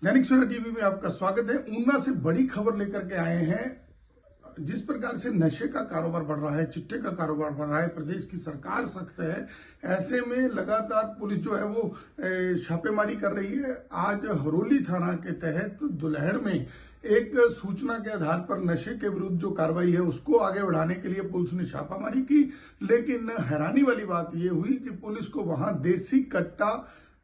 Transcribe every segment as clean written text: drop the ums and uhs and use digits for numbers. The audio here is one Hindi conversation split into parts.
दैनिक सवेरा टीवी में आपका स्वागत है। ऊना से बड़ी खबर लेकर के आए हैं। जिस प्रकार से नशे का कारोबार बढ़ रहा है, चिट्टे का कारोबार बढ़ रहा है, प्रदेश की सरकार सख्त है। ऐसे में लगातार पुलिस जो है वो छापेमारी कर रही है। आज हरोली थाना के तहत दुल्हड़ में एक सूचना के आधार पर नशे के विरुद्ध जो कार्रवाई है उसको आगे बढ़ाने के लिए पुलिस ने छापामारी की। लेकिन हैरानी वाली बात यह हुई कि पुलिस को वहां देसी कट्टा,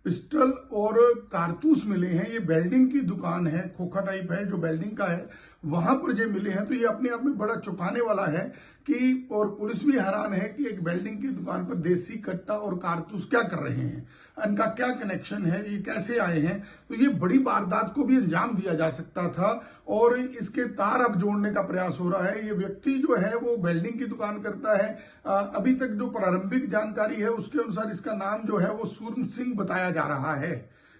पिस्टल और कारतूस मिले हैं। ये वेल्डिंग की दुकान है, खोखा टाइप है जो वेल्डिंग का है, वहां पर जो मिले हैं। तो ये अपने आप में बड़ा चौंकाने वाला है कि और पुलिस भी हैरान है कि एक वेल्डिंग की दुकान पर देसी कट्टा और कारतूस क्या कर रहे हैं, इनका क्या कनेक्शन है, ये कैसे आए हैं। तो ये बड़ी वारदात को भी अंजाम दिया जा सकता था और इसके तार अब जोड़ने का प्रयास हो रहा है। ये व्यक्ति जो है वो वेल्डिंग की दुकान करता है। अभी तक जो प्रारंभिक जानकारी है उसके अनुसार इसका नाम जो है वो सूरम सिंह बताया जा रहा है।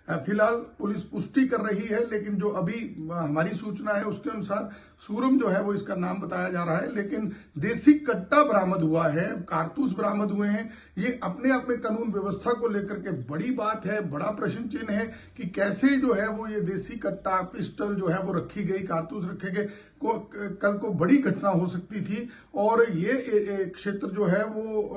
फिलहाल पुलिस पुष्टि कर रही है, लेकिन जो अभी हमारी सूचना है उसके अनुसार सूरम जो है वो इसका नाम बताया जा रहा है। लेकिन देसी कट्टा बरामद हुआ है, कारतूस बरामद हुए हैं। ये अपने आप में कानून व्यवस्था को लेकर के बड़ी बात है, बड़ा प्रश्न चिन्ह है कि कैसे जो है वो ये देसी कट्टा, पिस्टल जो है वो रखी गई, कारतूस रखे गए। कल को बड़ी घटना हो सकती थी। और ये क्षेत्र जो है वो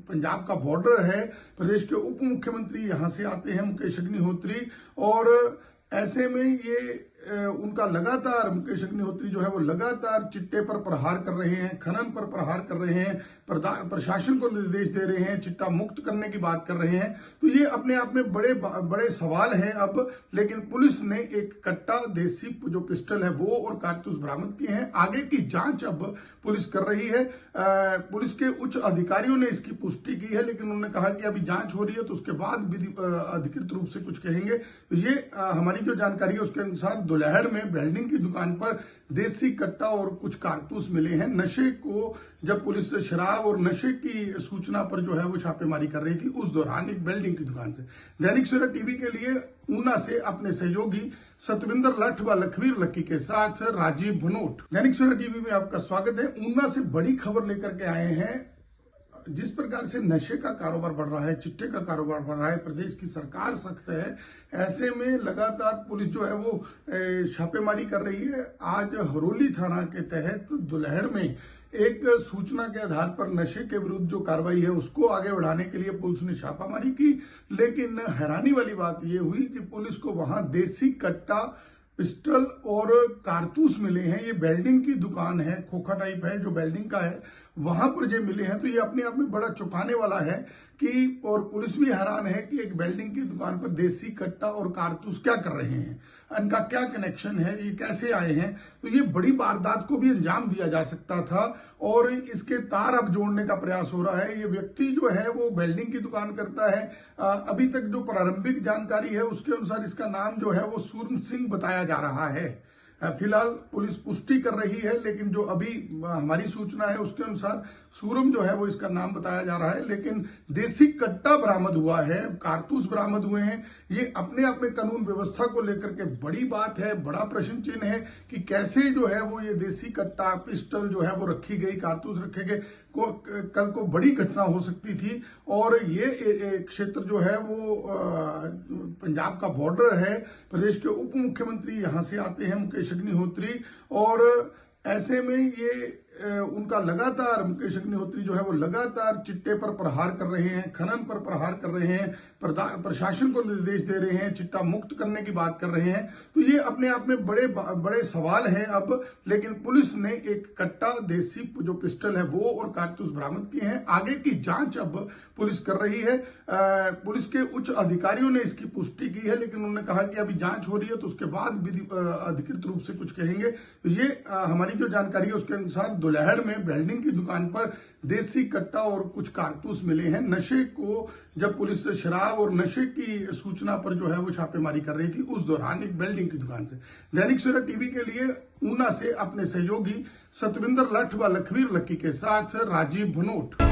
पंजाब का बॉर्डर है। प्रदेश के उप मुख्यमंत्री यहां से आते हैं, मुकेश अग्निहोत्री, और ऐसे में ये उनका लगातार मुकेश अग्निहोत्री जो है वो लगातार चिट्टे पर प्रहार कर रहे हैं, खनन पर प्रहार कर रहे हैं, प्रशासन को निर्देश दे रहे हैं, चिट्टा मुक्त करने की बात कर रहे हैं। तो ये अपने आप में बड़े बड़े सवाल हैं अब। लेकिन पुलिस ने एक कट्टा, देसी जो पिस्टल है वो और कारतूस बरामद किए हैं। आगे की जांच अब पुलिस कर रही है। पुलिस के उच्च अधिकारियों ने इसकी पुष्टि की है, लेकिन उन्होंने कहा कि अभी जांच हो रही है तो उसके बाद अधिकृत रूप से कुछ कहेंगे। तो ये हमारी जो जानकारी है उसके अनुसार दुल्हड़ में वेल्डिंग की दुकान पर देसी कट्टा और कुछ कारतूस मिले हैं। नशे को जब पुलिस शराब और नशे की सूचना पर जो है वो छापेमारी कर रही थी, उस दौरान एक वेल्डिंग की दुकान से। दैनिक सवेरा टीवी के लिए ऊना से अपने सहयोगी सतविंदर लठ व लखवीर लक्की के साथ राजीव भनोट। दैनिक सवेरा टीवी में आपका स्वागत है। ऊना से बड़ी खबर लेकर के आए हैं। जिस प्रकार से नशे का कारोबार बढ़ रहा है, चिट्टे का कारोबार बढ़ रहा है, प्रदेश की सरकार सख्त है। ऐसे में लगातार पुलिस जो है वो छापेमारी कर रही है। आज हरोली थाना के तहत दुल्हड़ में एक सूचना के आधार पर नशे के विरुद्ध जो कार्रवाई है उसको आगे बढ़ाने के लिए पुलिस ने छापामारी की। लेकिन हैरानी वाली बात यह हुई कि पुलिस को वहां देसी कट्टा, पिस्टल और कारतूस मिले हैं। ये वेल्डिंग की दुकान है, खोखा टाइप है जो वेल्डिंग का है, वहां पर जो मिले हैं। तो ये अपने आप में बड़ा चौंकाने वाला है कि और पुलिस भी हैरान है कि एक वेल्डिंग की दुकान पर देसी कट्टा और कारतूस क्या कर रहे हैं, इनका क्या कनेक्शन है, ये कैसे आए हैं। तो ये बड़ी वारदात को भी अंजाम दिया जा सकता था और इसके तार अब जोड़ने का प्रयास हो रहा है। ये व्यक्ति जो है वो वेल्डिंग की दुकान करता है। अभी तक जो प्रारंभिक जानकारी है उसके अनुसार इसका नाम जो है वो सूरम सिंह बताया जा रहा है। फिलहाल पुलिस पुष्टि कर रही है, लेकिन जो अभी हमारी सूचना है उसके अनुसार सूरम जो है वो इसका नाम बताया जा रहा है। लेकिन देसी कट्टा बरामद हुआ है, कारतूस बरामद हुए हैं। ये अपने आप में कानून व्यवस्था को लेकर के बड़ी बात है, बड़ा प्रश्न चिन्ह है कि कैसे जो है वो ये देसी कट्टा, पिस्टल जो है वो रखी गई, कारतूस रखे गए। कल को बड़ी घटना हो सकती थी। और ये क्षेत्र जो है वो पंजाब का बॉर्डर है। प्रदेश के उप मुख्यमंत्री यहां से आते हैं, मुकेश अग्निहोत्री, और ऐसे में ये उनका लगातार मुकेश अग्निहोत्री जो है वो लगातार चिट्टे पर प्रहार कर रहे हैं, खनन पर प्रहार कर रहे हैं, प्रशासन को निर्देश दे रहे हैं, चिट्टा मुक्त करने की बात कर रहे हैं। तो ये अपने आप में बड़े बड़े सवाल हैं अब। लेकिन पुलिस ने एक कट्टा, देसी जो पिस्टल है वो और कारतूस बरामद किए हैं। आगे की जांच अब पुलिस कर रही है। पुलिस के उच्च अधिकारियों ने इसकी पुष्टि की है, लेकिन उन्होंने कहा कि अभी जांच हो रही है तो उसके बाद अधिकृत रूप से कुछ कहेंगे। तो ये हमारी जो जानकारी है उसके अनुसार दुल्हड़ में वेल्डिंग की दुकान पर देसी कट्टा और कुछ कारतूस मिले हैं। नशे को जब पुलिस शराब और नशे की सूचना पर जो है वो छापेमारी कर रही थी, उस दौरान एक वेल्डिंग की दुकान से। दैनिक सवेरा टीवी के लिए ऊना से अपने सहयोगी सतविंदर लठ व लखवीर लक्की के साथ राजीव भनोट।